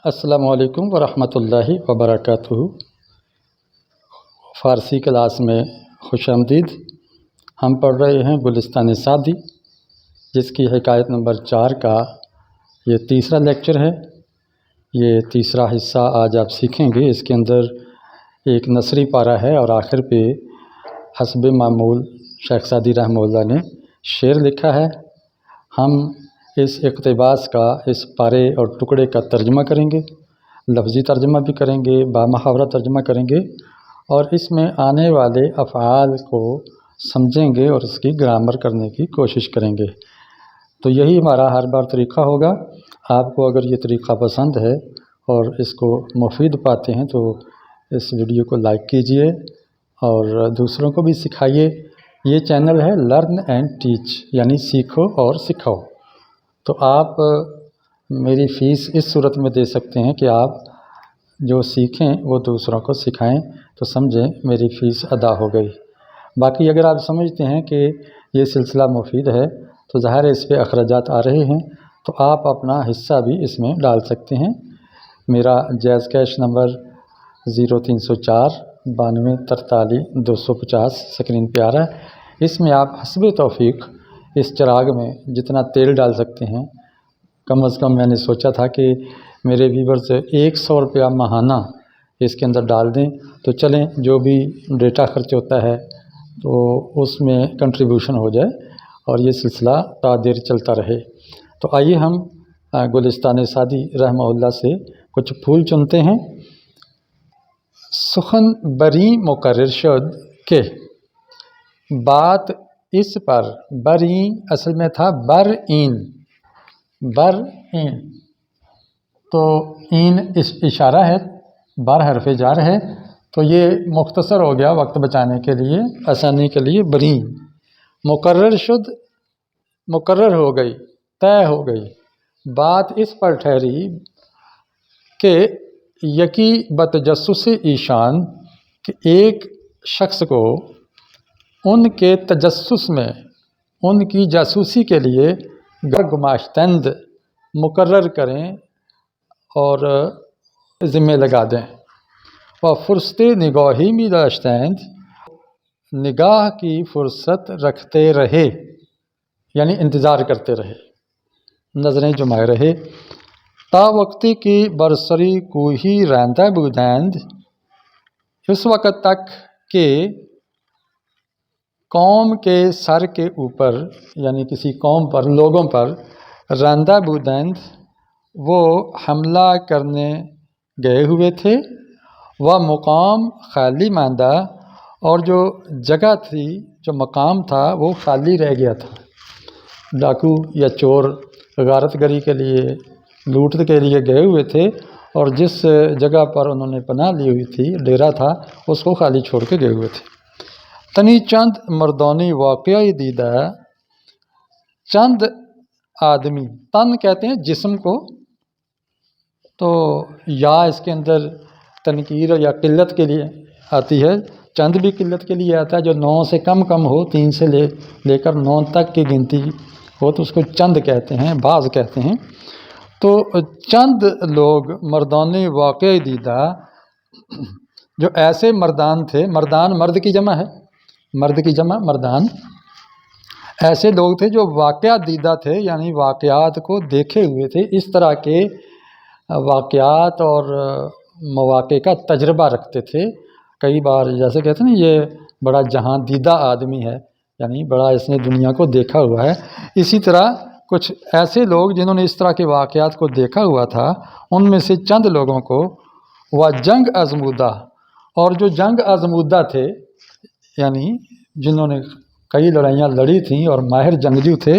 السلام علیکم ورحمۃ اللہ وبرکاتہ۔ فارسی کلاس میں خوش آمدید۔ ہم پڑھ رہے ہیں گلستان سعدی، جس کی حکایت نمبر 4 کا یہ تیسرا لیکچر ہے۔ یہ تیسرا حصہ آج آپ سیکھیں گے۔ اس کے اندر ایک نثری پارہ ہے اور آخر پہ حسب معمول شیخ سعدی رحمہ اللہ نے شعر لکھا ہے۔ ہم اس اقتباس کا، اس پارے اور ٹکڑے کا ترجمہ کریں گے، لفظی ترجمہ بھی کریں گے، بامحاورہ ترجمہ کریں گے، اور اس میں آنے والے افعال کو سمجھیں گے اور اس کی گرامر کرنے کی کوشش کریں گے۔ تو یہی ہمارا ہر بار طریقہ ہوگا۔ آپ کو اگر یہ طریقہ پسند ہے اور اس کو مفید پاتے ہیں تو اس ویڈیو کو لائک کیجئے اور دوسروں کو بھی سکھائیے۔ یہ چینل ہے لرن اینڈ ٹیچ، یعنی سیکھو اور سکھاؤ۔ تو آپ میری فیس اس صورت میں دے سکتے ہیں کہ آپ جو سیکھیں وہ دوسروں کو سکھائیں، تو سمجھیں میری فیس ادا ہو گئی۔ باقی اگر آپ سمجھتے ہیں کہ یہ سلسلہ مفید ہے تو ظاہر ہے اس پہ اخراجات آ رہے ہیں، تو آپ اپنا حصہ بھی اس میں ڈال سکتے ہیں۔ میرا جائز کیش نمبر 0304 92 43 250 سکرین پہ آ رہا ہے۔ اس میں آپ حسب توفیق اس چراغ میں جتنا تیل ڈال سکتے ہیں۔ کم از کم میں نے سوچا تھا کہ میرے ویور سے 100 روپیہ ماہانہ اس کے اندر ڈال دیں، تو چلیں جو بھی ڈیٹا خرچ ہوتا ہے تو اس میں کنٹریبیوشن ہو جائے اور یہ سلسلہ تا دیر چلتا رہے۔ تو آئیے ہم گلستان سعدی رحمہ اللہ سے کچھ پھول چنتے ہیں۔ سخن بری مقرر شد کہ بات اس پر، برین اصل میں تھا برین، برین تو این اشارہ ہے، بر حرف جار ہے، تو یہ مختصر ہو گیا وقت بچانے کے لیے، آسانی کے لیے برین۔ مقرر شد، مقرر ہو گئی، طے ہو گئی، بات اس پر ٹھہری کہ یکی بتجسس ایشان، کہ ایک شخص کو ان کے تجسس میں، ان کی جاسوسی کے لیے گماشتند مقرر کریں اور ذمہ لگا دیں۔ و فرصت نگاہی می داشتند، نگاہ کی فرصت رکھتے رہے، یعنی انتظار کرتے رہے، نظریں جمائے رہے۔ تا وقتی کی برسری کوہی رہندہ بودند، اس وقت تک کہ قوم کے سر کے اوپر، یعنی کسی قوم پر، لوگوں پر، رہندہ بودند وہ حملہ کرنے گئے ہوئے تھے، وہ مقام خالی ماندہ، اور جو جگہ تھی، جو مقام تھا وہ خالی رہ گیا تھا۔ ڈاکو یا چور غارت گری کے لیے، لوٹ کے لیے گئے ہوئے تھے، اور جس جگہ پر انہوں نے پناہ لی ہوئی تھی، ڈیرا تھا، اس کو خالی چھوڑ کے گئے ہوئے تھے۔ تنی چند مردانی واقعی دیدہ، چند آدمی، تن کہتے ہیں جسم کو، تو یا اس کے اندر تنکیر یا قلت کے لیے آتی ہے، چند بھی قلت کے لیے آتا ہے، جو 9 سے کم ہو، 3 سے لے کر 9 تک کی گنتی ہو تو اس کو چند کہتے ہیں، بعض کہتے ہیں۔ تو چند لوگ مردان واقعی دیدہ، جو ایسے مردان تھے، مردان مرد کی جمع ہے، مرد کی جمع مردان، ایسے لوگ تھے جو واقعات دیدہ تھے، یعنی واقعات کو دیکھے ہوئے تھے، اس طرح کے واقعات اور مواقع کا تجربہ رکھتے تھے۔ کئی بار جیسے کہتے ہیں نا، یہ بڑا جہاں دیدہ آدمی ہے، یعنی بڑا اس نے دنیا کو دیکھا ہوا ہے۔ اسی طرح کچھ ایسے لوگ جنہوں نے اس طرح کے واقعات کو دیکھا ہوا تھا، ان میں سے چند لوگوں کو وہ جنگ آزمودہ، اور جو جنگ آزمودہ تھے، یعنی جنہوں نے کئی لڑائیاں لڑی تھیں اور ماہر جنگجو تھے،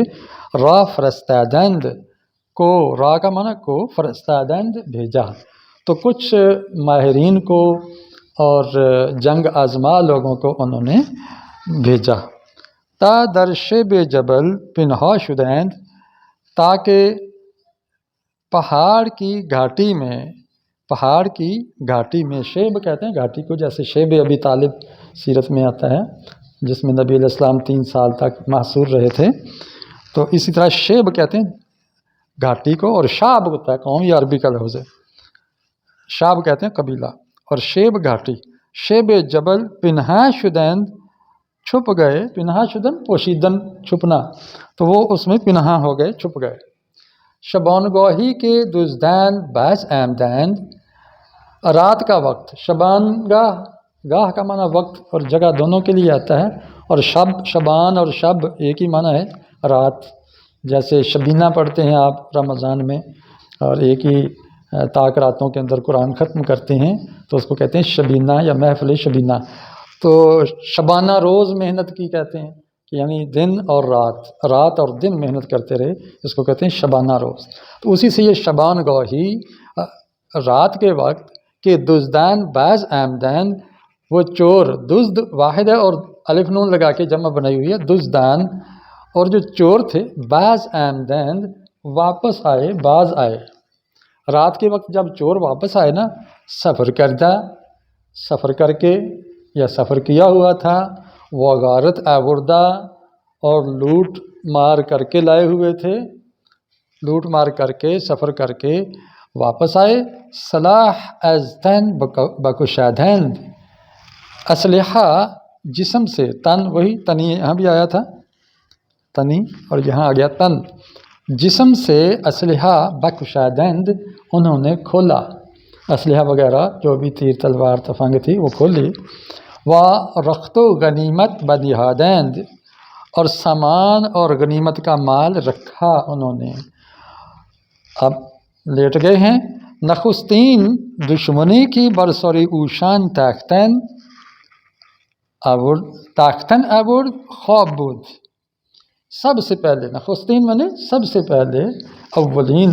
را فرستادند کو، را کا معنی کو، فرستادند بھیجا، تو کچھ ماہرین کو اور جنگ آزما لوگوں کو انہوں نے بھیجا۔ تا در شیب جبل پنہا شدند، تاکہ پہاڑ کی گھاٹی میں، پہاڑ کی گھاٹی میں، شیب کہتے ہیں گھاٹی کو، جیسے شیب ابی طالب سیرت میں آتا ہے، جس میں نبی علیہ السلام 3 سال تک محصور رہے تھے، تو اسی طرح شیب کہتے ہیں گھاٹی کو، اور شعب ہوتا ہے قوم، یہ عربی کا لفظ ہے۔ شاب کہتے ہیں قبیلہ، اور شیب گھاٹی، شیب جبل پنہا شدند چھپ گئے، پنہا شدن پوشیدن چھپنا، تو وہ اس میں پنہا ہو گئے، چھپ گئے۔ شبانگاہی کے دزدین بعض آمدند، رات کا وقت، شبان گاہ کا معنی وقت اور جگہ دونوں کے لیے آتا ہے، اور شبان اور شب ایک ہی معنی ہے رات۔ جیسے شبینہ پڑھتے ہیں آپ رمضان میں، اور ایک ہی طاق راتوں کے اندر قرآن ختم کرتے ہیں، تو اس کو کہتے ہیں شبینہ یا محفل شبینہ۔ تو شبانہ روز محنت کی کہتے ہیں، کہ یعنی دن اور رات اور دن محنت کرتے رہے، اس کو کہتے ہیں شبانہ روز۔ تو اسی سے یہ شبان گاہی رات کے وقت کہ دزدان بعض آمدین، وہ چور، دزد واحد ہے اور الف نون لگا کے جمع بنائی ہوئی ہے دزدان، اور جو چور تھے بعض آمدین واپس آئے، باز آئے۔ رات کے وقت جب چور واپس آئے نا، سفر کر کے یا سفر کیا ہوا تھا، وہ غارت آوردہ اور لوٹ مار کر کے لائے ہوئے تھے، لوٹ مار کر کے سفر کر کے واپس آئے۔ سلاح ازدن بکشادند، اسلحہ جسم سے، تن وہی تنی یہاں بھی آیا تھا، تنی اور یہاں آ گیا تن، جسم سے اسلحہ بکشادند انہوں نے کھولا، اسلحہ وغیرہ جو بھی تیر تلوار تفنگ تھی وہ کھولی۔ و رخت و غنیمت بدیہادند، اور سامان اور غنیمت کا مال رکھا انہوں نے۔ اب لیٹ گئے ہیں۔ نخستین دشمنی کی برسری اوشان تاختن آورد خواب بود، سب سے پہلے، نخستین مانے سب سے پہلے، اولین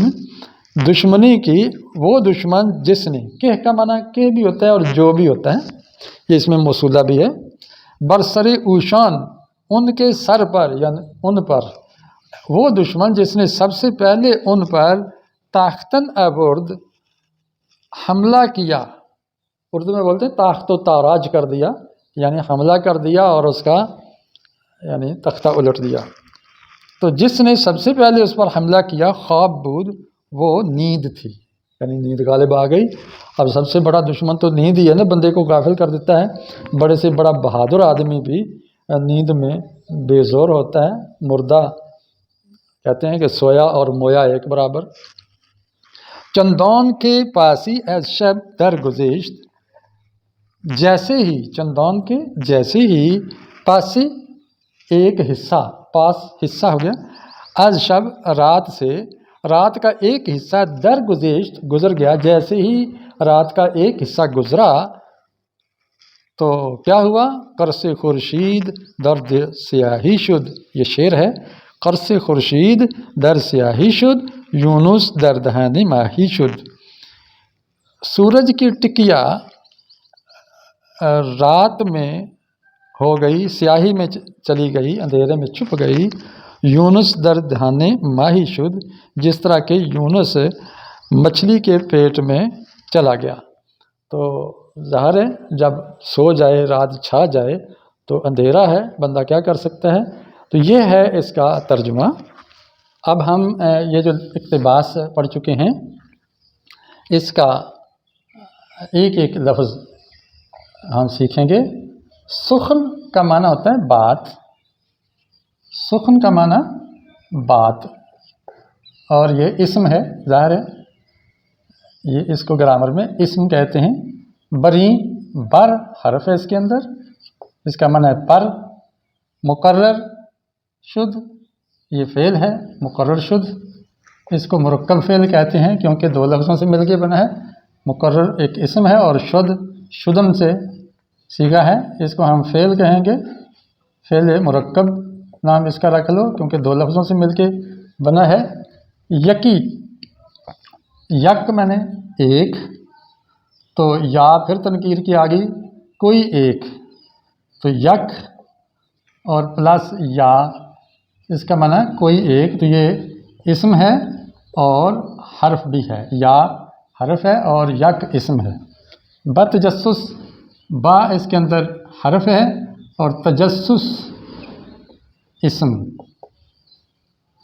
دشمنی کی، وہ دشمن جس نے، کہ کا معنی کہ بھی ہوتا ہے اور جو بھی ہوتا ہے، یہ اس میں موصولہ بھی ہے، برسری اوشان ان کے سر پر، یعنی ان پر، وہ دشمن جس نے سب سے پہلے ان پر تاختن آورد حملہ کیا، اردو میں بولتے ہیں تاخت و تاراج کر دیا، یعنی حملہ کر دیا اور اس کا یعنی تختہ الٹ دیا۔ تو جس نے سب سے پہلے اس پر حملہ کیا، خواب بود، وہ نیند تھی، یعنی نیند غالب آ گئی۔ اب سب سے بڑا دشمن تو نیند ہی ہے نا، بندے کو غافل کر دیتا ہے۔ بڑے سے بڑا بہادر آدمی بھی نیند میں بے زور ہوتا ہے، مردہ، کہتے ہیں کہ سویا اور مویا ایک برابر۔ چندان کے پاسی از شب درگذشت، جیسے ہی، چندان کے جیسے ہی، پاسی ایک حصہ، پاس حصہ ہو گیا، از شب رات سے، رات کا ایک حصہ، درگذشت گزر گیا، جیسے ہی رات کا ایک حصہ گزرا تو کیا ہوا، قرص خورشید در سیاہی شد، یہ شعر ہے، قرص خورشید در سیاہی شد، یونس در دہن ماہی شد۔ سورج کی ٹکیا رات میں ہو گئی، سیاہی میں چلی گئی، اندھیرے میں چھپ گئی، یونس در دہن ماہی شد، جس طرح کہ یونس مچھلی کے پیٹ میں چلا گیا۔ تو ظاہر ہے جب سو جائے، رات چھا جائے تو اندھیرا ہے، بندہ کیا کر سکتا ہے۔ تو یہ ہے اس کا ترجمہ۔ اب ہم یہ جو اقتباس پڑھ چکے ہیں، اس کا ایک ایک لفظ ہم سیکھیں گے۔ سخن کا معنی ہوتا ہے بات، سخن کا معنی بات، اور یہ اسم ہے، ظاہر ہے یہ اس کو گرامر میں اسم کہتے ہیں۔ بری، بر حرف ہے اس کے اندر، اس کا معنی ہے پر۔ مقرر شد، یہ فعل ہے، مقرر شد، اس کو مرکب فعل کہتے ہیں کیونکہ دو لفظوں سے مل کے بنا ہے۔ مقرر ایک اسم ہے اور شد شدم سے سیگا ہے، اس کو ہم فعل کہیں گے، فعل مرکب نام اس کا رکھ لو کیونکہ دو لفظوں سے مل کے بنا ہے۔ یکی، یک میں نے ایک، تو یا پھر تنکیر کی آ گئی، کوئی ایک، تو یک اور پلس یا، اس کا معنی کوئی ایک، تو یہ اسم ہے اور حرف بھی ہے، یا حرف ہے اور یک اسم ہے۔ بتجسس، با اس کے اندر حرف ہے اور تجسس اسم،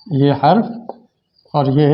یہ حرف اور یہ